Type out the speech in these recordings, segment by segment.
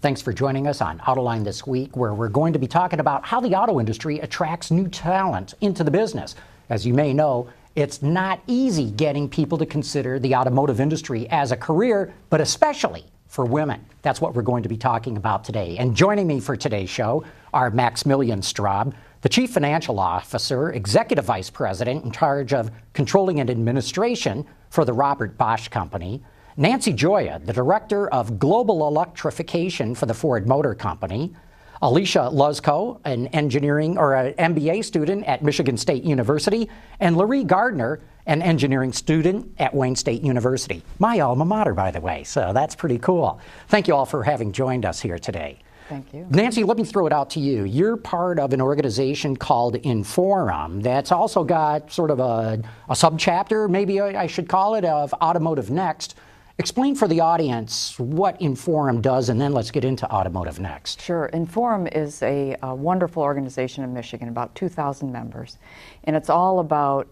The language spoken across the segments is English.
Thanks for joining us on Autoline this week, where we're going to be talking about how the auto industry attracts new talent into the business. As you may know, it's not easy getting people to consider the automotive industry as a career, but especially for women. That's what we're going to be talking about today. And joining me for today's show are Maximilian Straub, the Chief Financial Officer, Executive Vice President in charge of Controlling and Administration for the Robert Bosch Company, Nancy Gioia, the Director of Global Electrification for the Ford Motor Company, Alicia Luzko, an engineering or an MBA student at Michigan State University, and Larry Gardner, an engineering student at Wayne State University. My alma mater, by the way, so that's pretty cool. Thank you all for having joined us here today. Thank you. Nancy, let me throw it out to you. You're part of an organization called Inforum that's also got sort of a subchapter, maybe I should call it, of Automotive Next. Explain for the audience what Inforum does, and then let's get into Automotive Next. Sure. Inforum is a wonderful organization in Michigan, about 2,000 members, and it's all about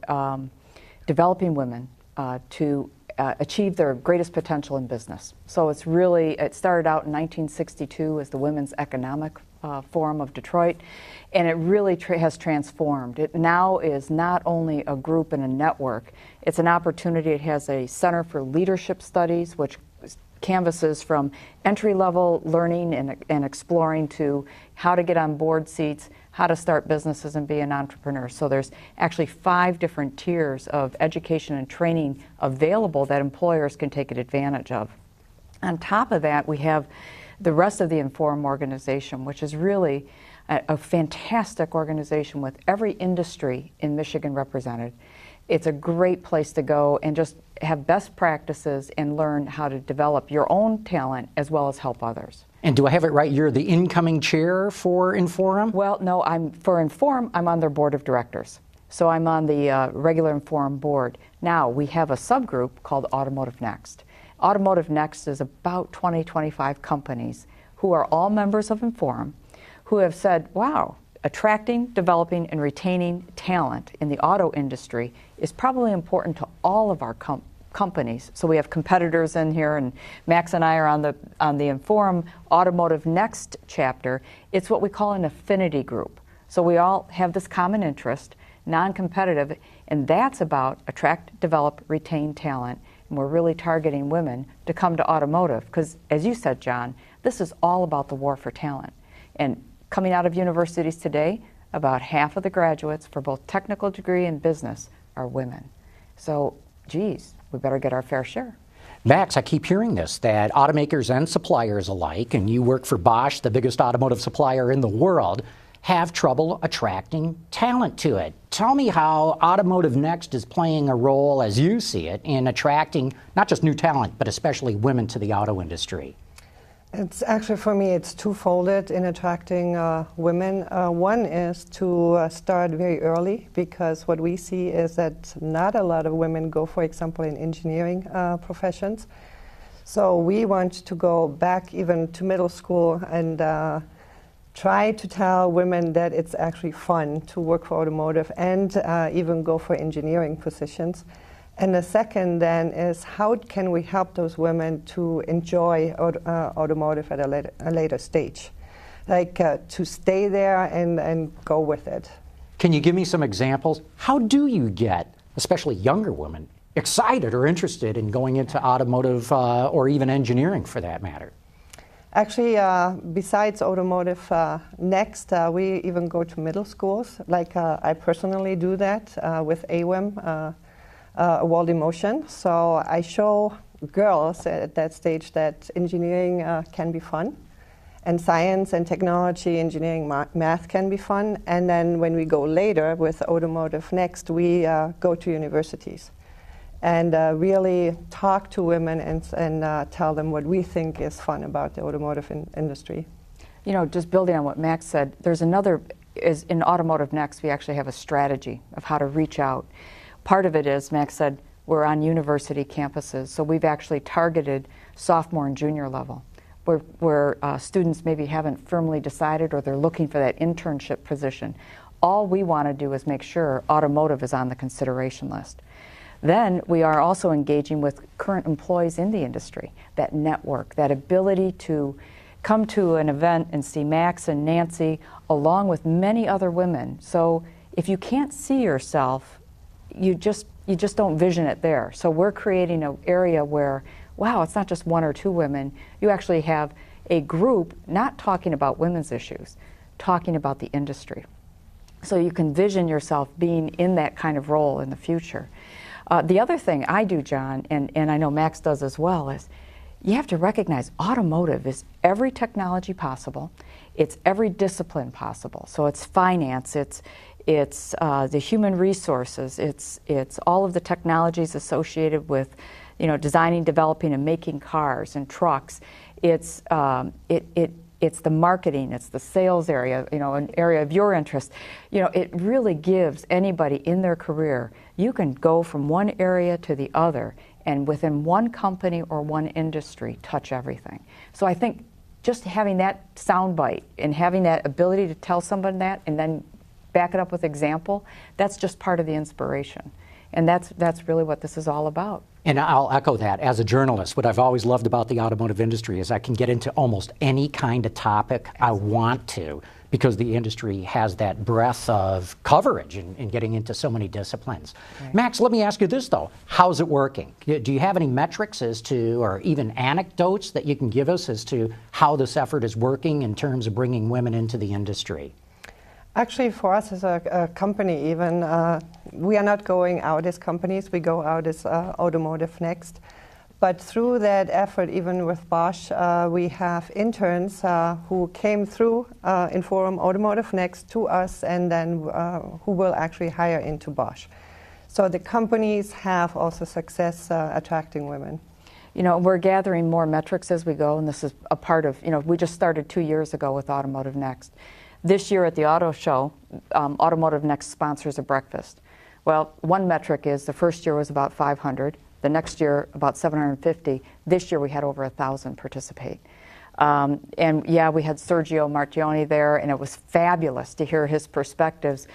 developing women to achieve their greatest potential in business. So it started out in 1962 as the Women's Economic Forum of Detroit, and it really has transformed. It now is not only a group and a network, it's an opportunity. It has a Center for Leadership Studies, which canvases from entry-level learning and exploring to how to get on board seats, how to start businesses and be an entrepreneur. So there's actually 5 different tiers of education and training available that employers can take advantage of. On top of that, we have the rest of the Inforum organization, which is really a fantastic organization with every industry in Michigan represented. It's a great place to go and just have best practices and learn how to develop your own talent as well as help others. And do I have it right? You're the incoming chair for Inforum? Well, no, for Inforum, I'm on their board of directors. So I'm on the regular Inforum board. Now, we have a subgroup called Automotive Next. Automotive Next is about 20-25 companies who are all members of Inforum who have said, wow, attracting, developing, and retaining talent in the auto industry is probably important to all of our companies. So we have competitors in here, and Max and I are on the Inforum Automotive Next chapter. It's what we call an affinity group. So we all have this common interest, non-competitive, and that's about attract, develop, retain talent. And we're really targeting women to come to automotive because, as you said, John, this is all about the war for talent. And coming out of universities today, about half of the graduates for both technical degree and business are women. So, geez, we better get our fair share. Max, I keep hearing this, that automakers and suppliers alike, and you work for Bosch, the biggest automotive supplier in the world, have trouble attracting talent to it. Tell me how Automotive Next is playing a role, as you see it, in attracting not just new talent, but especially women to the auto industry. It's actually, for me, it's twofolded in attracting women. One is to start very early, because what we see is that not a lot of women go, for example, in engineering professions. So we want to go back even to middle school and try to tell women that it's actually fun to work for automotive and even go for engineering positions. And the second then is, how can we help those women to enjoy automotive at a later stage? Like to stay there and go with it. Can you give me some examples? How do you get, especially younger women, excited or interested in going into automotive or even engineering for that matter? Actually, besides Automotive Next, we even go to middle schools. Like I personally do that with AWIM. World Emotion. So I show girls at that stage that engineering can be fun, and science and technology, engineering, math can be fun. And then when we go later with Automotive Next, we go to universities and really talk to women and tell them what we think is fun about the automotive industry. You know, just building on what Max said, there's in Automotive Next, we actually have a strategy of how to reach out. Part of it is, Max said, we're on university campuses, so we've actually targeted sophomore and junior level, where students maybe haven't firmly decided or they're looking for that internship position. All we want to do is make sure automotive is on the consideration list. Then we are also engaging with current employees in the industry, that network, that ability to come to an event and see Max and Nancy along with many other women. So if you can't see yourself, you just don't vision it there. So we're creating an area where, wow, it's not just one or two women. You actually have a group not talking about women's issues, talking about the industry. So you can vision yourself being in that kind of role in the future. The other thing I do, John, and I know Max does as well, is you have to recognize automotive is every technology possible. It's every discipline possible. So it's finance, it's the human resources, it's all of the technologies associated with, designing, developing, and making cars and trucks. It's the marketing, it's the sales area, an area of your interest. It really gives anybody in their career, you can go from one area to the other and within one company or one industry touch everything. So I think just having that soundbite and having that ability to tell someone that and then back it up with example, that's just part of the inspiration. And that's really what this is all about. And I'll echo that. As a journalist, what I've always loved about the automotive industry is I can get into almost any kind of topic I want to, because the industry has that breadth of coverage in getting into so many disciplines. Right. Max, let me ask you this though. How's it working? Do you have any metrics as to, or even anecdotes that you can give us as to how this effort is working in terms of bringing women into the industry? Actually, for us as a company even, we are not going out as companies, we go out as Automotive Next. But through that effort, even with Bosch, we have interns who came through Inforum Automotive Next to us and then who will actually hire into Bosch. So the companies have also success attracting women. We're gathering more metrics as we go, and this is a part of, we just started 2 years ago with Automotive Next. This year at the auto show, Automotive Next sponsors a breakfast. Well, one metric is the first year was about 500, the next year about 750. This year we had over 1,000 participate. And yeah, we had Sergio Marchioni there, and it was fabulous to hear his perspectives.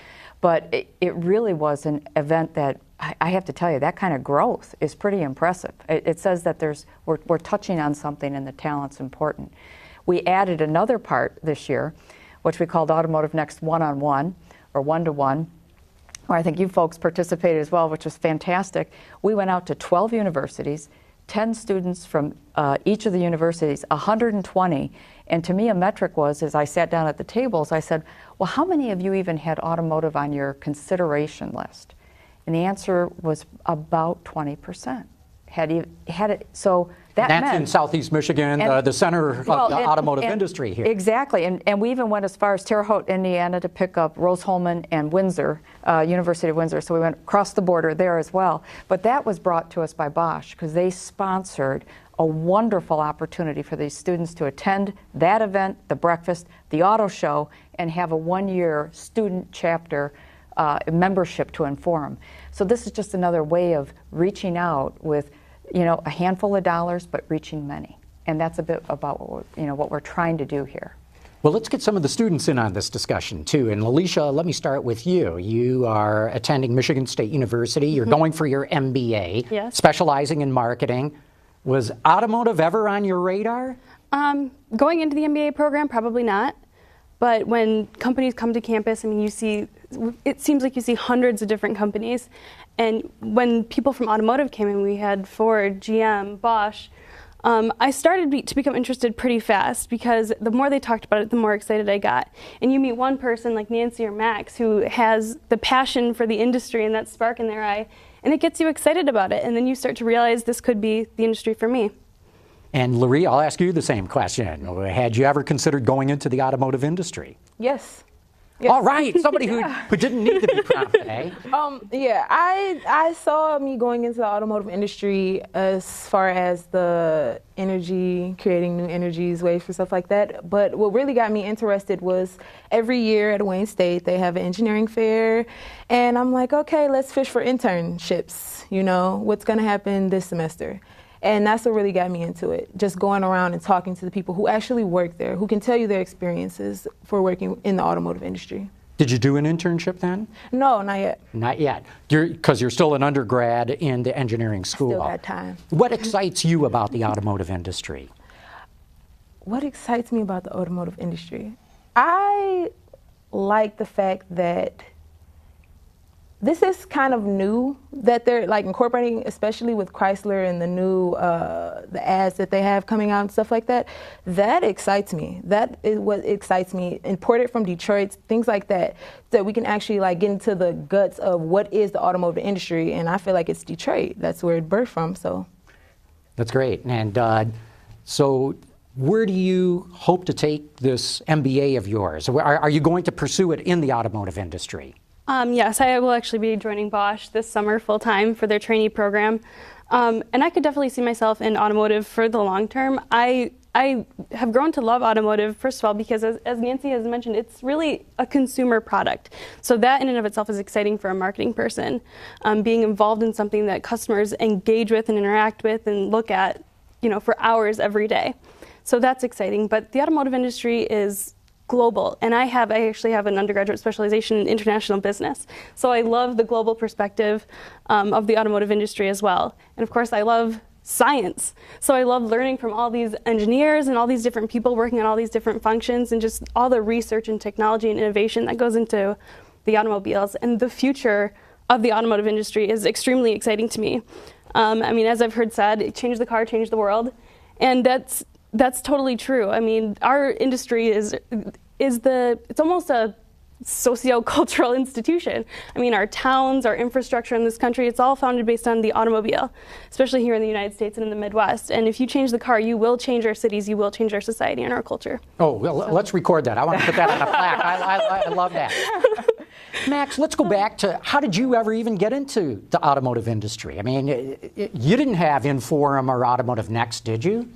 But it really was an event that, I have to tell you, that kind of growth is pretty impressive. It says that we're touching on something and the talent's important. We added another part this year, which we called Automotive Next One-on-One, or One-to-One, where I think you folks participated as well, which was fantastic. We went out to 12 universities, 10 students from each of the universities, 120, and to me a metric was, as I sat down at the tables, I said, well, how many of you even had automotive on your consideration list? And the answer was about 20%. Had it, so that that's meant, in Southeast Michigan, the center of the automotive industry here. Exactly, and we even went as far as Terre Haute, Indiana to pick up Rose-Hulman and Windsor, University of Windsor, so we went across the border there as well. But that was brought to us by Bosch because they sponsored a wonderful opportunity for these students to attend that event, the breakfast, the auto show, and have a one-year student chapter membership to Inforum. So this is just another way of reaching out with a handful of dollars, but reaching many. And that's a bit about what we're trying to do here. Well, let's get some of the students in on this discussion, too. And Alicia, let me start with you. You are attending Michigan State University. You're going for your MBA, yes, specializing in marketing. Was automotive ever on your radar? Going into the MBA program, probably not. But when companies come to campus, it seems like you see hundreds of different companies. And when people from automotive came in, we had Ford, GM, Bosch. I started to become interested pretty fast because the more they talked about it, the more excited I got. And you meet one person like Nancy or Max who has the passion for the industry and that spark in their eye, and it gets you excited about it. And then you start to realize this could be the industry for me. And Laurie, I'll ask you the same question. Had you ever considered going into the automotive industry? Yes. All right, somebody who didn't need to be prompted, eh? Yeah, I saw me going into the automotive industry as far as the energy, creating new energies, ways for stuff like that. But what really got me interested was every year at Wayne State, they have an engineering fair. And I'm like, okay, let's fish for internships. What's going to happen this semester? And that's what really got me into it, just going around and talking to the people who actually work there, who can tell you their experiences for working in the automotive industry. Did you do an internship then? No, not yet. Not yet, because you're still an undergrad in the engineering school. Still got time. What excites you about the automotive industry? what excites me about the automotive industry? I like the fact that this is kind of new, that they're like incorporating, especially with Chrysler and the new the ads that they have coming out and stuff like that. That excites me. That is what excites me. Imported from Detroit, things like that, that we can actually like get into the guts of what is the automotive industry. And I feel like it's Detroit. That's where it birthed from. So that's great. And so where do you hope to take this MBA of yours? Are you going to pursue it in the automotive industry? Yes, I will actually be joining Bosch this summer full-time for their trainee program. And I could definitely see myself in automotive for the long term. I have grown to love automotive, first of all, because as Nancy has mentioned, it's really a consumer product. So that in and of itself is exciting for a marketing person. Being involved in something that customers engage with and interact with and look at, for hours every day. So that's exciting. But the automotive industry is global, and I actually have an undergraduate specialization in international business. So I love the global perspective of the automotive industry as well. And of course, I love science. So I love learning from all these engineers and all these different people working on all these different functions and just all the research and technology and innovation that goes into the automobiles. And the future of the automotive industry is extremely exciting to me. As I've heard said, change the car, change the world. And that's totally true. Our industry it's almost a socio-cultural institution. Our towns, our infrastructure in this country, it's all founded based on the automobile, especially here in the United States and in the Midwest. And if you change the car, you will change our cities, you will change our society and our culture. Oh, well, let's record that. I want to put that on a plaque. I love that. Max, let's go back to how did you ever even get into the automotive industry? You didn't have Inforum or Automotive Next, did you?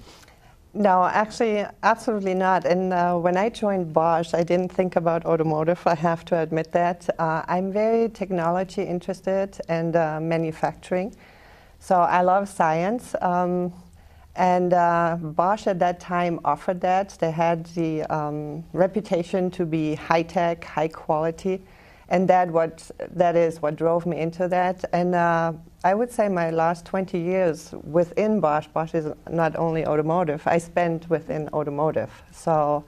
No, actually, absolutely not. And when I joined Bosch, I didn't think about automotive, I have to admit that. I'm very technology interested and manufacturing. So I love science. And Bosch at that time offered that. They had the reputation to be high-tech, high quality. And that is what drove me into that. And I would say my last 20 years within Bosch is not only automotive, I spent within automotive. So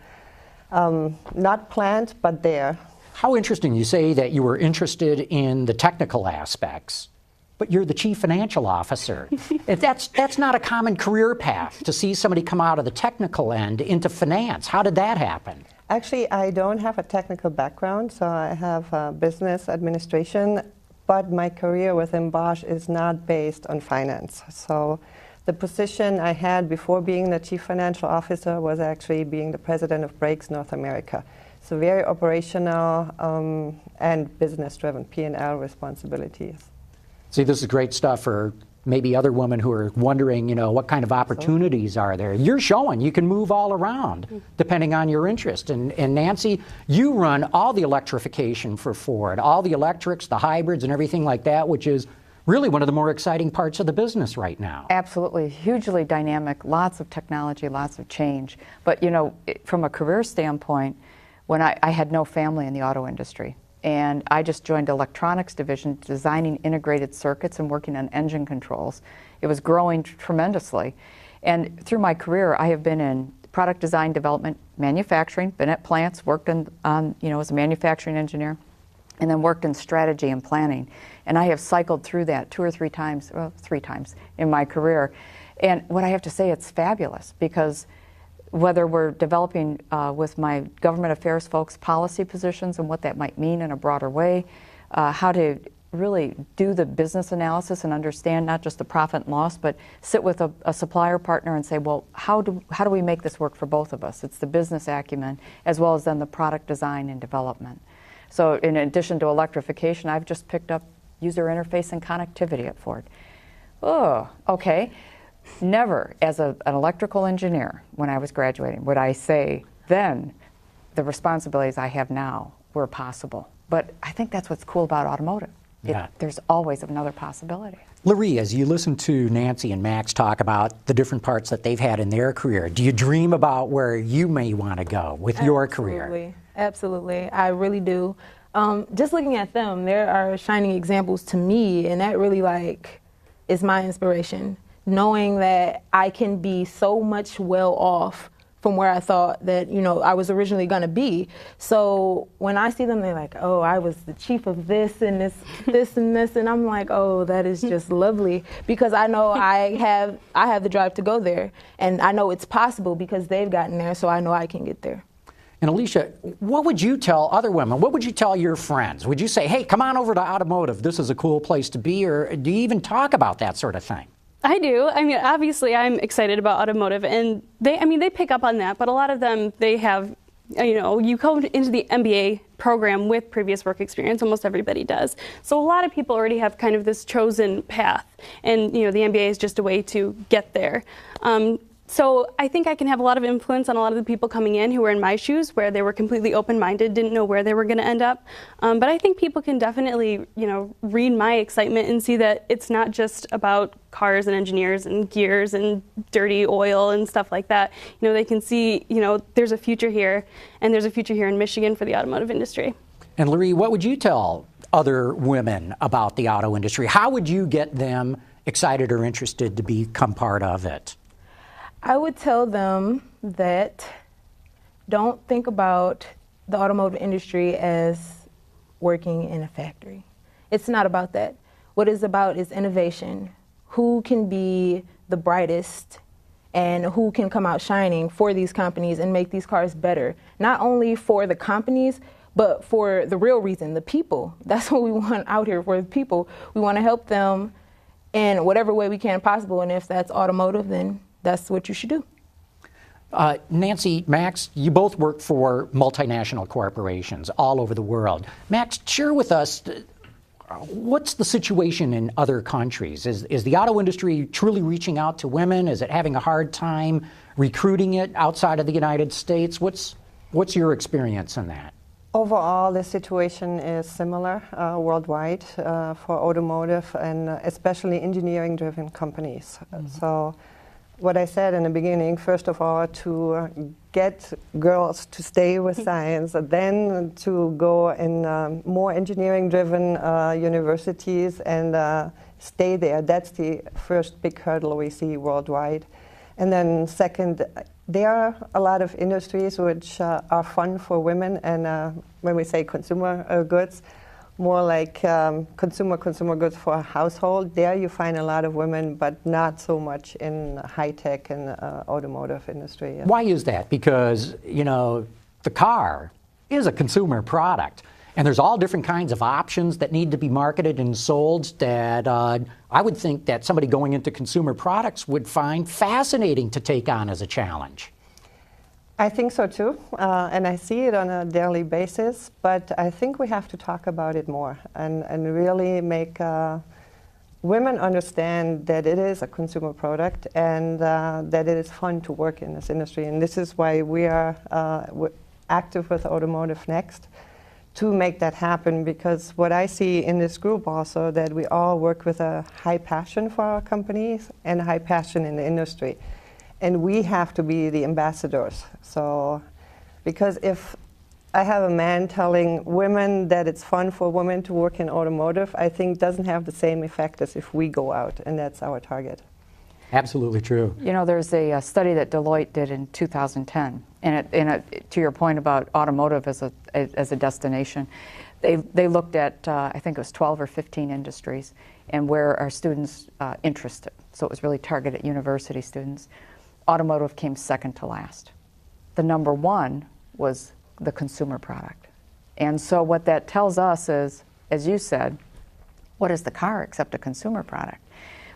not planned, but there. How interesting. You say that you were interested in the technical aspects, but you're the chief financial officer. That's not a common career path to see somebody come out of the technical end into finance. How did that happen? Actually, I don't have a technical background, so I have business administration, but my career within Bosch is not based on finance. So the position I had before being the chief financial officer was actually being the president of Brakes North America. So very operational and business-driven, P&L responsibilities. See, this is great stuff for maybe other women who are wondering, what kind of opportunities are there. You're showing you can move all around depending on your interest. And Nancy, you run all the electrification for Ford, all the electrics, the hybrids, and everything like that, which is really one of the more exciting parts of the business right now. Absolutely. Hugely dynamic, lots of technology, lots of change. But, from a career standpoint, when I had no family in the auto industry, and I just joined electronics division, designing integrated circuits and working on engine controls. It was growing tremendously. And through my career, I have been in product design, development, manufacturing, been at plants, worked as a manufacturing engineer, and then worked in strategy and planning. And I have cycled through that 2 or 3 times, well, 3 times in my career. And what I have to say, it's fabulous, because whether we're developing with my government affairs folks policy positions and what that might mean in a broader way, how to really do the business analysis and understand not just the profit and loss, but sit with a supplier partner and say, well, how do we make this work for both of us? It's the business acumen as well as then the product design and development. So in addition to electrification, I've just picked up user interface and connectivity at Ford. Oh, okay. Never, as an electrical engineer, when I was graduating, would I say then the responsibilities I have now were possible. But I think that's what's cool about automotive. Yeah. There's always another possibility. Larry, as you listen to Nancy and Max talk about the different parts that they've had in their career, do you dream about where you may want to go with your career? Absolutely. I really do. Just looking at them, there are shining examples to me, and that really is my inspiration. Knowing that I can be so much well off from where I thought that, I was originally going to be. So when I see them, they're like, oh, I was the chief of this and this and this. And I'm like, oh, that is just lovely, because I know I have the drive to go there, and I know it's possible because they've gotten there, so I know I can get there. And Alicia, what would you tell other women? What would you tell your friends? Would you say, hey, come on over to Automotive, this is a cool place to be, or do you even talk about that sort of thing? I do. I mean, obviously, I'm excited about Automotive, and they pick up on that. But a lot of them, they have, you come into the MBA program with previous work experience. Almost everybody does. So a lot of people already have kind of this chosen path, and the MBA is just a way to get there. So I think I can have a lot of influence on a lot of the people coming in who were in my shoes, where they were completely open-minded, didn't know where they were going to end up. But I think people can definitely, read my excitement and see that it's not just about cars and engineers and gears and dirty oil and stuff like that. They can see, there's a future here, and there's a future here in Michigan for the automotive industry. And Larry, what would you tell other women about the auto industry? How would you get them excited or interested to become part of it? I would tell them that don't think about the automotive industry as working in a factory. It's not about that. What it's about is innovation. Who can be the brightest and who can come out shining for these companies and make these cars better? Not only for the companies, but for the real reason, the people. That's what we want out here, for the people. We want to help them in whatever way we can possible, and if that's automotive, then that's what you should do. Nancy, Max, you both work for multinational corporations all over the world. Max, share with us, what's the situation in other countries? Is the auto industry truly reaching out to women? Is it having a hard time recruiting it outside of the United States? What's your experience in that? Overall, the situation is similar worldwide for automotive, and especially engineering-driven companies. So what I said in the beginning, first of all, to get girls to stay with science, then to go in more engineering-driven universities and stay there. That's the first big hurdle we see worldwide. And then second, there are a lot of industries which are fun for women, and when we say consumer goods, more like consumer goods for a household. There you find a lot of women, but not so much in high-tech and automotive industry. Yeah. Why is that? Because, the car is a consumer product, and there's all different kinds of options that need to be marketed and sold that I would think that somebody going into consumer products would find fascinating to take on as a challenge. I think so too, and I see it on a daily basis, but I think we have to talk about it more and really make women understand that it is a consumer product and that it is fun to work in this industry. And this is why we are active with Automotive Next, to make that happen, because what I see in this group also, that we all work with a high passion for our companies and a high passion in the industry. And we have to be the ambassadors. So, because if I have a man telling women that it's fun for women to work in automotive, I think doesn't have the same effect as if we go out, and that's our target. Absolutely true. There's a study that Deloitte did in 2010, and to your point about automotive as a destination, they looked at, I think it was 12 or 15 industries, and where our students interested. So it was really targeted at university students. Automotive came second to last. The number one was the consumer product. And so what that tells us is, as you said, what is the car except a consumer product?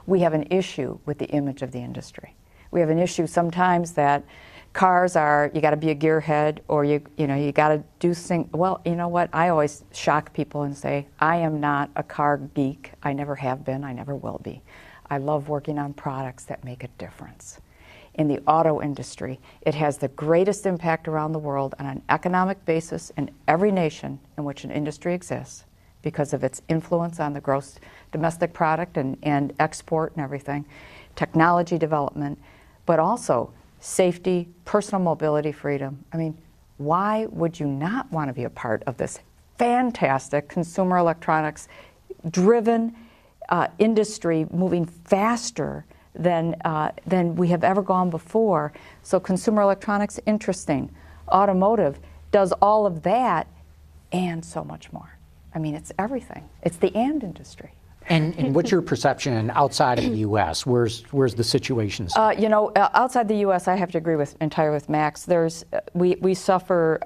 We have an issue with the image of the industry. We have an issue sometimes that cars are, you got to be a gearhead, or you got to do things. Well, you know what? I always shock people and say, I am not a car geek. I never have been. I never will be. I love working on products that make a difference. In the auto industry, it has the greatest impact around the world on an economic basis in every nation in which an industry exists, because of its influence on the gross domestic product and export and everything, technology development, but also safety, personal mobility, freedom. I mean, why would you not want to be a part of this fantastic consumer electronics driven industry moving faster than we have ever gone before. So consumer electronics, interesting. Automotive does all of that and so much more. I mean, it's everything. It's the and industry. And what's your perception outside of the U.S.? Where's the situation? Outside the U.S., I have to agree entirely with Max. We suffer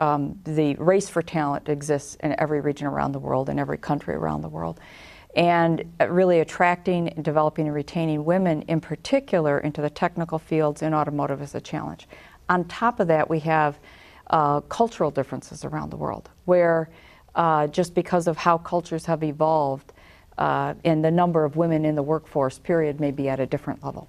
the race for talent exists in every region around the world, in every country around the world, and really attracting, developing, and retaining women, in particular, into the technical fields in automotive is a challenge. On top of that, we have cultural differences around the world, where just because of how cultures have evolved. And the number of women in the workforce, period, may be at a different level.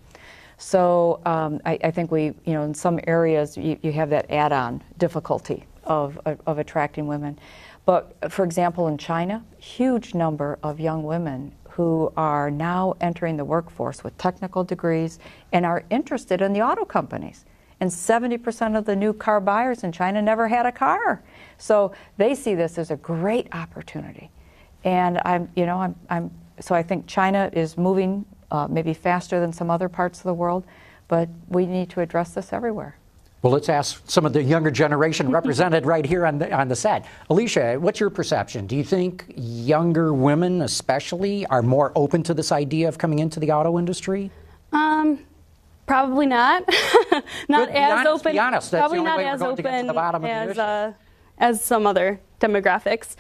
So I think in some areas you have that add-on difficulty of attracting women. But for example, in China, huge number of young women who are now entering the workforce with technical degrees and are interested in the auto companies. And 70% of the new car buyers in China never had a car. So they see this as a great opportunity. And so I think China is moving maybe faster than some other parts of the world, but we need to address this everywhere. Well, let's ask some of the younger generation represented right here on the set. Alicia, what's your perception? Do you think younger women especially are more open to this idea of coming into the auto industry? Probably not. Not as open. Be honest. That's probably the only not way as we're going to get to the bottom of the issue. As some other demographics.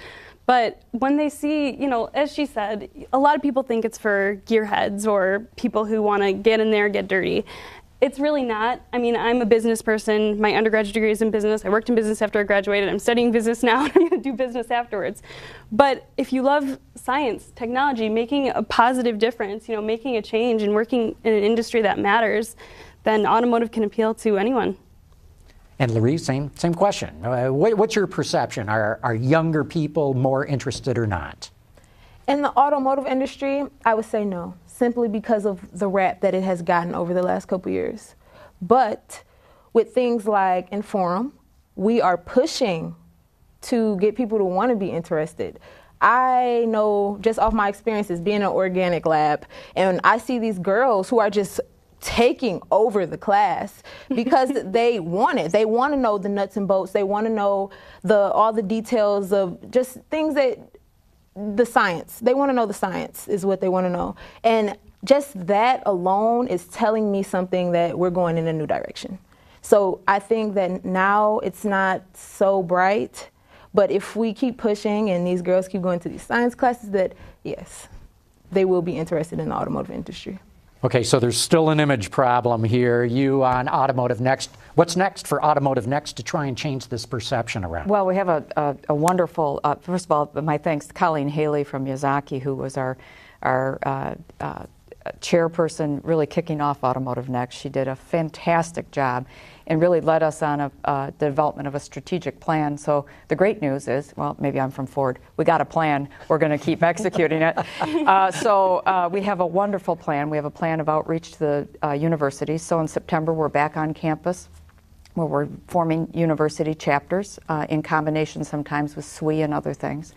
But when they see, as she said, a lot of people think it's for gearheads or people who want to get in there, get dirty. It's really not. I mean, I'm a business person. My undergraduate degree is in business. I worked in business after I graduated. I'm studying business now, and I'm going to do business afterwards. But if you love science, technology, making a positive difference, making a change and working in an industry that matters, then automotive can appeal to anyone. And Larry, same question. What's your perception? Are younger people more interested or not? In the automotive industry, I would say no, simply because of the rap that it has gotten over the last couple years. But with things like Inforum, we are pushing to get people to want to be interested. I know just off my experiences being in an organic lab, and I see these girls who are just taking over the class because they want it. They want to know the nuts and bolts. They want to know all the details of just things the science. They want to know the science is what they want to know. And just that alone is telling me something that we're going in a new direction. So I think that now it's not so bright, but if we keep pushing and these girls keep going to these science classes, that yes, they will be interested in the automotive industry. Okay, so there's still an image problem here. You on Automotive Next. What's next for Automotive Next to try and change this perception around? Well, we have a wonderful, first of all, my thanks to Colleen Haley from Yazaki, who was our chairperson really kicking off Automotive Next. She did a fantastic job and really led us on the development of a strategic plan. So the great news is, well, maybe I'm from Ford, we got a plan. We're going to keep executing it. So we have a wonderful plan. We have a plan of outreach to the universities. So in September, we're back on campus where we're forming university chapters in combination sometimes with SWE and other things.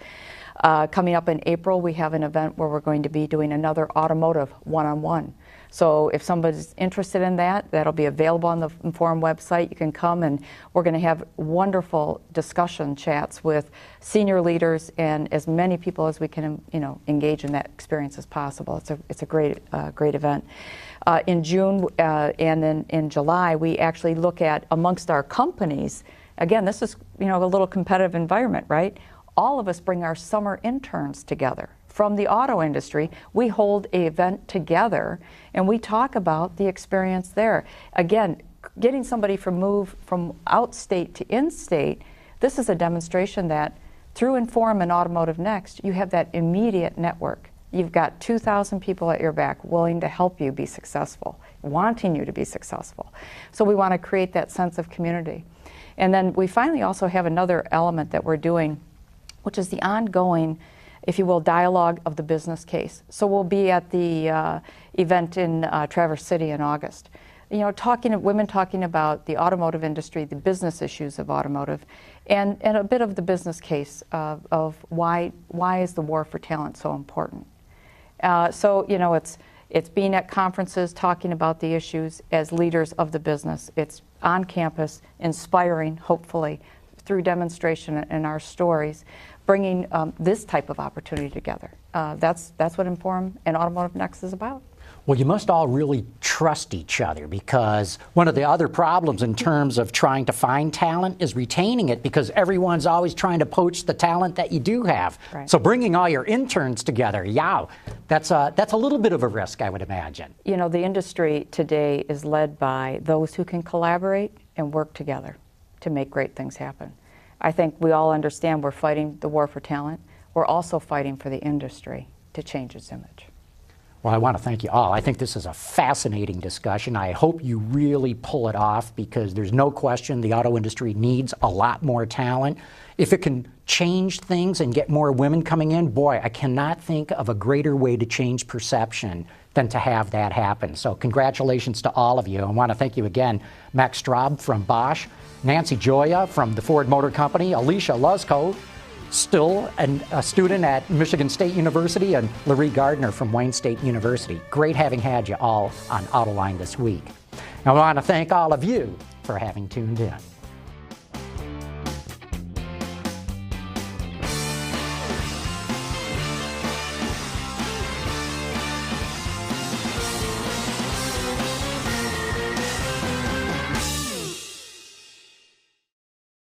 Coming up in April, we have an event where we're going to be doing another automotive one-on-one. So if somebody's interested in that, that'll be available on the Inforum website. You can come, and we're going to have wonderful discussion chats with senior leaders and as many people as we can, engage in that experience as possible. It's a great event. In June and then in July, we actually look at amongst our companies. Again, this is a little competitive environment, right? All of us bring our summer interns together from the auto industry. We hold an event together and we talk about the experience there. Again, getting somebody move from outstate to in-state, this is a demonstration that through Inforum and Automotive Next, you have that immediate network. You've got 2,000 people at your back willing to help you be successful, wanting you to be successful. So we want to create that sense of community. And then we finally also have another element that we're doing, which is the ongoing, if you will, dialogue of the business case. So we'll be at the event in Traverse City in August. Women talking about the automotive industry, the business issues of automotive, and a bit of the business case of why is the war for talent so important. So It's being at conferences, talking about the issues as leaders of the business. It's on campus, inspiring, hopefully, through demonstration and our stories, bringing this type of opportunity together. That's what Inforum and Automotive Next is about. Well, you must all really trust each other, because one of the other problems in terms of trying to find talent is retaining it, because everyone's always trying to poach the talent that you do have. Right. So bringing all your interns together, that's a little bit of a risk, I would imagine. You know, the industry today is led by those who can collaborate and work together to make great things happen. I think we all understand we're fighting the war for talent. We're also fighting for the industry to change its image. Well, I want to thank you all. I think this is a fascinating discussion. I hope you really pull it off, because there's no question the auto industry needs a lot more talent. If it can change things and get more women coming in, boy, I cannot think of a greater way to change perception than to have that happen. So congratulations to all of you. I want to thank you again, Max Straub from Bosch, Nancy Joya from the Ford Motor Company, Alicia Luzko, still a student at Michigan State University, and Larry Gardner from Wayne State University. Great having had you all on Autoline this week. I want to thank all of you for having tuned in.